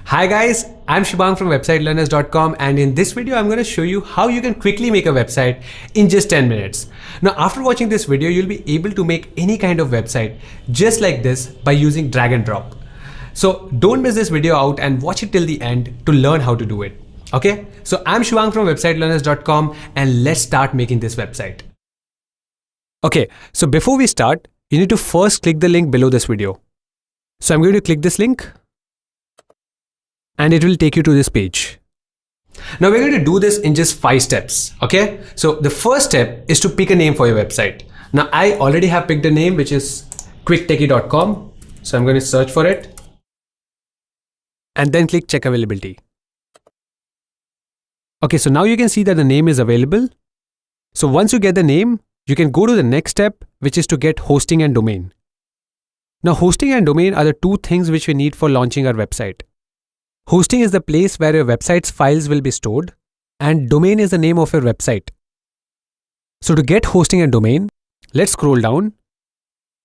Hi guys, I'm Shubhang from websitelearners.com, and in this video I'm going to show you how you can quickly make a website in just 10 minutes. Now after watching this video, you'll be able to make any kind of website just like this by using drag and drop. So don't miss this video out and watch it till the end to learn how to do it. Okay, so I'm Shubhang from websitelearners.com and let's start making this website. Okay, so before we start, you need to first click the link below this video. So I'm going to click this link and it will take you to this page. Now we're going to do this in just 5 steps, okay? So the first step is to pick a name for your website. Now I already have picked a name, which is quicktechie.com. So I'm going to search for it and then click check availability. Okay, so now you can see that the name is available. So once you get the name, you can go to the next step, which is to get hosting and domain. Now hosting and domain are the two things which we need for launching our website. Hosting is the place where your website's files will be stored, and domain is the name of your website. So to get hosting and domain, let's scroll down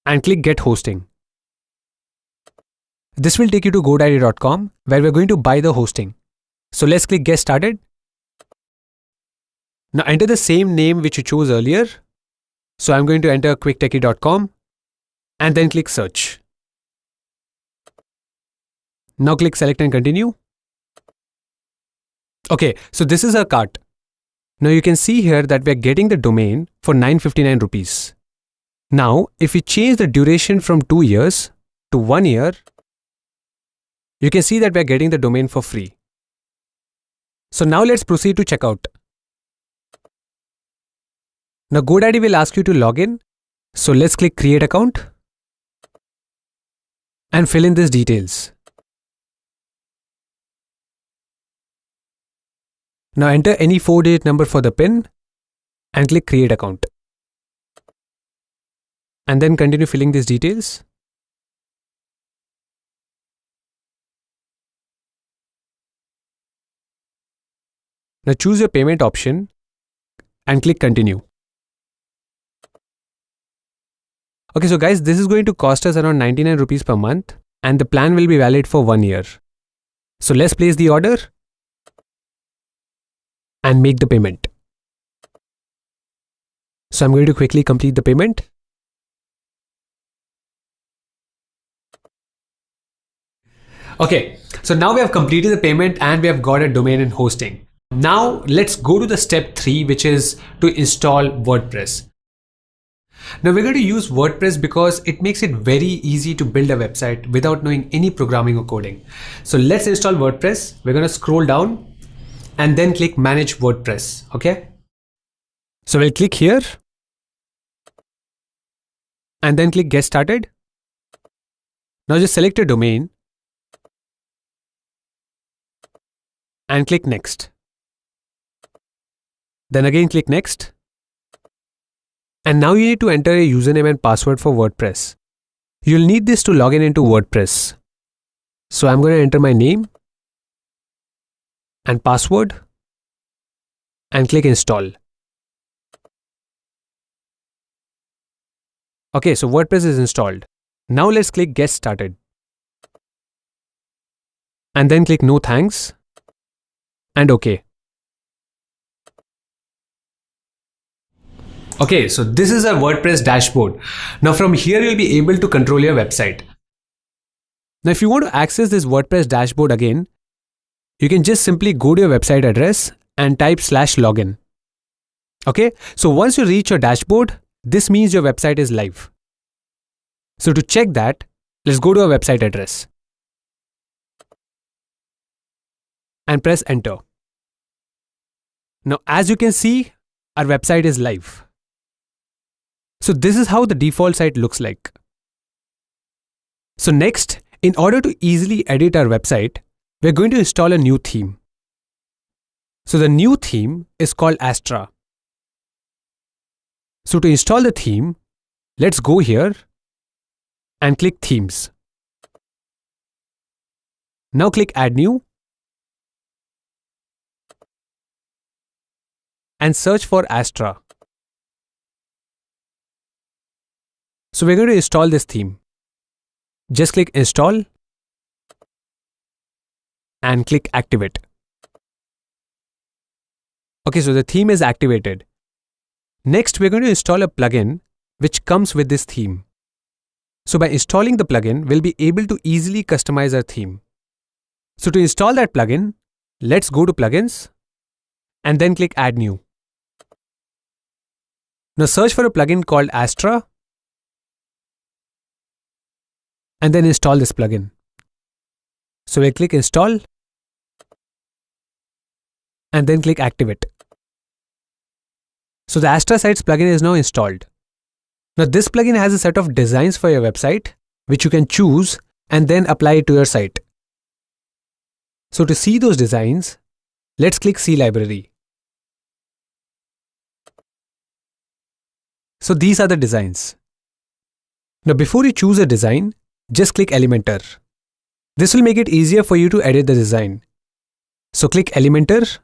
and click get hosting. This will take you to godaddy.com where we're going to buy the hosting. So let's click get started. Now enter the same name which you chose earlier. So I'm going to enter quicktechie.com and then click search. Now click select and continue. Okay, so this is our cart. Now you can see here that we're getting the domain for 959 rupees. Now, if we change the duration from 2 years to 1 year, you can see that we're getting the domain for free. So now let's proceed to checkout. Now GoDaddy will ask you to log in. So let's click create account and fill in these details. Now enter any 4-digit number for the PIN and click create account. And then continue filling these details. Now choose your payment option and click continue. Okay, so guys, this is going to cost us around 99 rupees per month and the plan will be valid for 1 year. So let's place the order and make the payment. So I'm going to quickly complete the payment. Okay, so now we have completed the payment and we have got a domain and hosting. Now let's go to the step 3, which is to install WordPress. Now we're going to use WordPress because it makes it very easy to build a website without knowing any programming or coding. So let's install WordPress. We're going to scroll down and then click manage WordPress. Okay. So we'll click here and then click get started. Now just select a domain and click next. Then again click next. And now you need to enter a username and password for WordPress. You'll need this to log in into WordPress. So I'm going to enter my name and password and click install. Okay, so WordPress is installed. Now let's click get started. And then click no thanks and OK. Okay, so this is our WordPress dashboard. Now from here you'll be able to control your website. Now if you want to access this WordPress dashboard again, you can just simply go to your website address and type /login. Okay, so once you reach your dashboard, this means your website is live. So to check that, let's go to our website address and press enter. Now as you can see, our website is live. So this is how the default site looks like. So next, in order to easily edit our website, we're going to install a new theme. So the new theme is called Astra. So to install the theme, let's go here and click themes. Now click add new and search for Astra. So we're going to install this theme. Just click install and click activate. Okay, so the theme is activated. Next, we're going to install a plugin which comes with this theme. So by installing the plugin, we'll be able to easily customize our theme. So to install that plugin, let's go to plugins and then click add new. Now search for a plugin called Astra and then install this plugin. So we'll click install and then click activate. So the Astra Sites plugin is now installed. Now this plugin has a set of designs for your website which you can choose and then apply it to your site. So to see those designs, let's click see library. So these are the designs. Now before you choose a design, just click Elementor. This will make it easier for you to edit the design. So click Elementor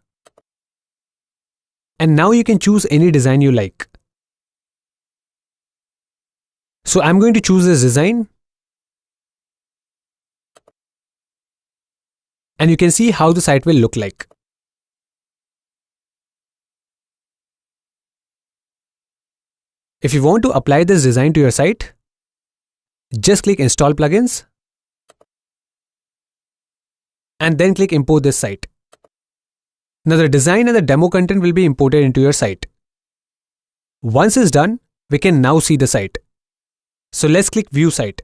and now you can choose any design you like. So I'm going to choose this design and you can see how the site will look like. If you want to apply this design to your site, just click install plugins and then click import this site. Now the design and the demo content will be imported into your site. Once it's done, we can now see the site. So let's click view site.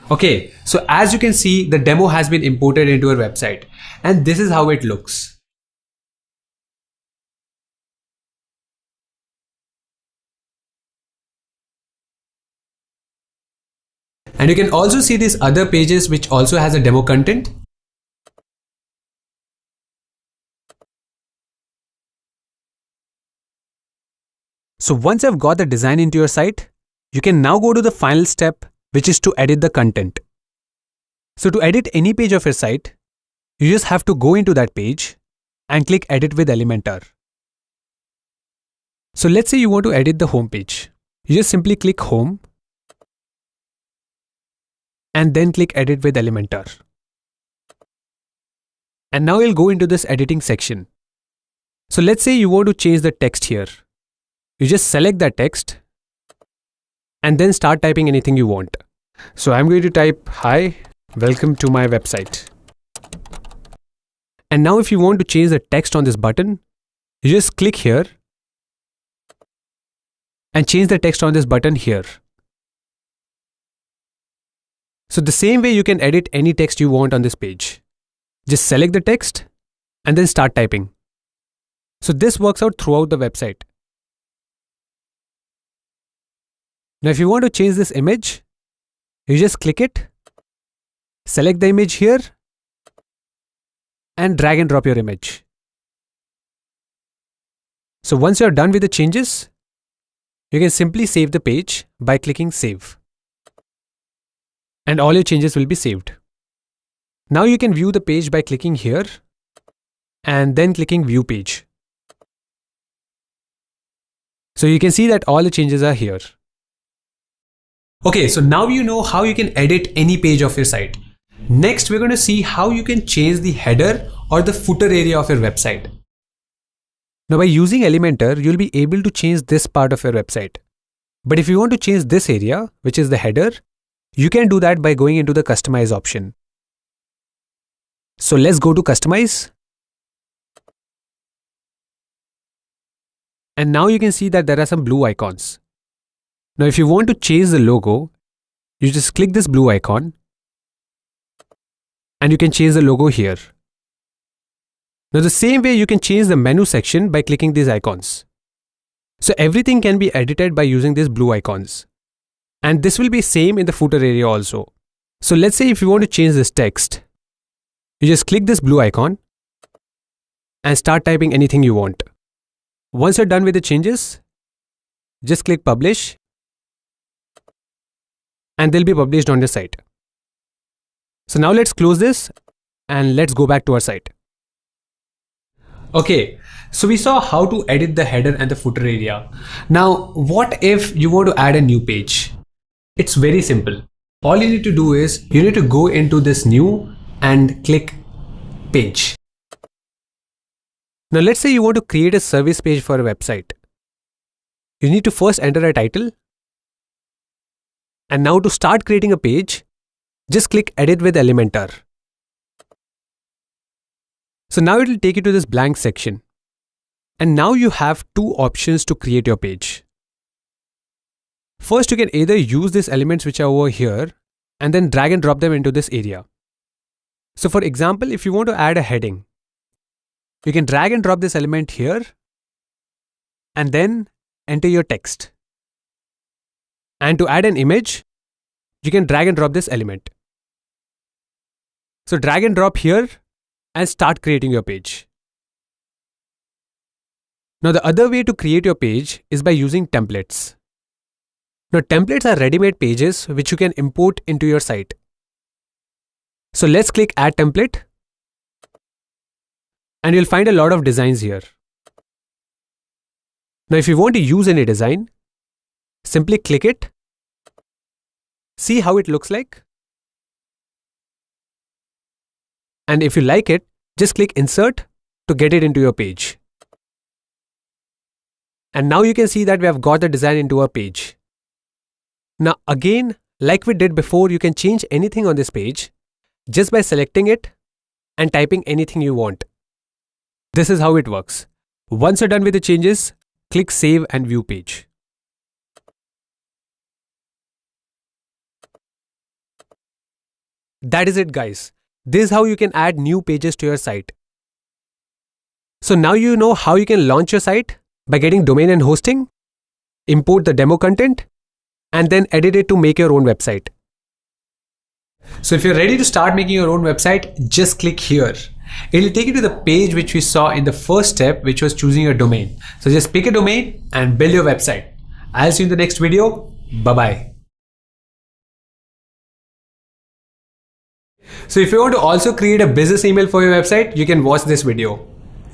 Okay, so as you can see, the demo has been imported into our website and this is how it looks. And you can also see these other pages which also has a demo content. So once you've got the design into your site, you can now go to the final step, which is to edit the content. So to edit any page of your site, you just have to go into that page and click edit with Elementor. So let's say you want to edit the home page. You just simply click home and then click edit with Elementor. And now you'll go into this editing section. So let's say you want to change the text here. You just select that text and then start typing anything you want. So I'm going to type, "Hi, welcome to my website." And now if you want to change the text on this button, you just click here and change the text on this button here. So the same way you can edit any text you want on this page. Just select the text and then start typing. So this works out throughout the website. Now if you want to change this image, you just click it, select the image here and drag and drop your image. So once you're done with the changes, you can simply save the page by clicking save. And all your changes will be saved. Now you can view the page by clicking here and then clicking view page. So you can see that all the changes are here. Okay, so now you know how you can edit any page of your site. Next, we're going to see how you can change the header or the footer area of your website. Now by using Elementor, you'll be able to change this part of your website. But if you want to change this area, which is the header, you can do that by going into the customize option. So let's go to customize. And now you can see that there are some blue icons. Now if you want to change the logo, you just click this blue icon and you can change the logo here. Now the same way you can change the menu section by clicking these icons. So everything can be edited by using these blue icons. And this will be same in the footer area also. So let's say if you want to change this text, you just click this blue icon and start typing anything you want. Once you're done with the changes, just click publish and they'll be published on the site. So now let's close this and let's go back to our site. Okay, so we saw how to edit the header and the footer area. Now, what if you want to add a new page? It's very simple. all you need to do is you need to go into this new and click page. Now let's say you want to create a service page for a website. You need to first enter a title. And now to start creating a page, just click Edit with Elementor. So now it will take you to this blank section. And now you have two options to create your page. First, you can either use these elements which are over here and then drag and drop them into this area. So for example, if you want to add a heading, you can drag and drop this element here and then enter your text. And to add an image, you can drag and drop this element. So drag and drop here and start creating your page. Now the other way to create your page is by using templates. Now templates are ready-made pages which you can import into your site. So let's click Add Template. And you'll find a lot of designs here. Now if you want to use any design, simply click it. See how it looks like. And if you like it, just click Insert to get it into your page. And now you can see that we have got the design into our page. Now again, like we did before, you can change anything on this page just by selecting it and typing anything you want. This is how it works. Once you're done with the changes, click Save and View Page. That is it, guys. This is how you can add new pages to your site. So now you know how you can launch your site by getting domain and hosting, import the demo content, and then edit it to make your own website. So if you're ready to start making your own website, just click here. It will take you to the page which we saw in the first step, which was choosing your domain. So just pick a domain and build your website. I'll see you in the next video. Bye-bye. So if you want to also create a business email for your website, you can watch this video.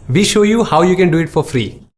We show you how you can do it for free.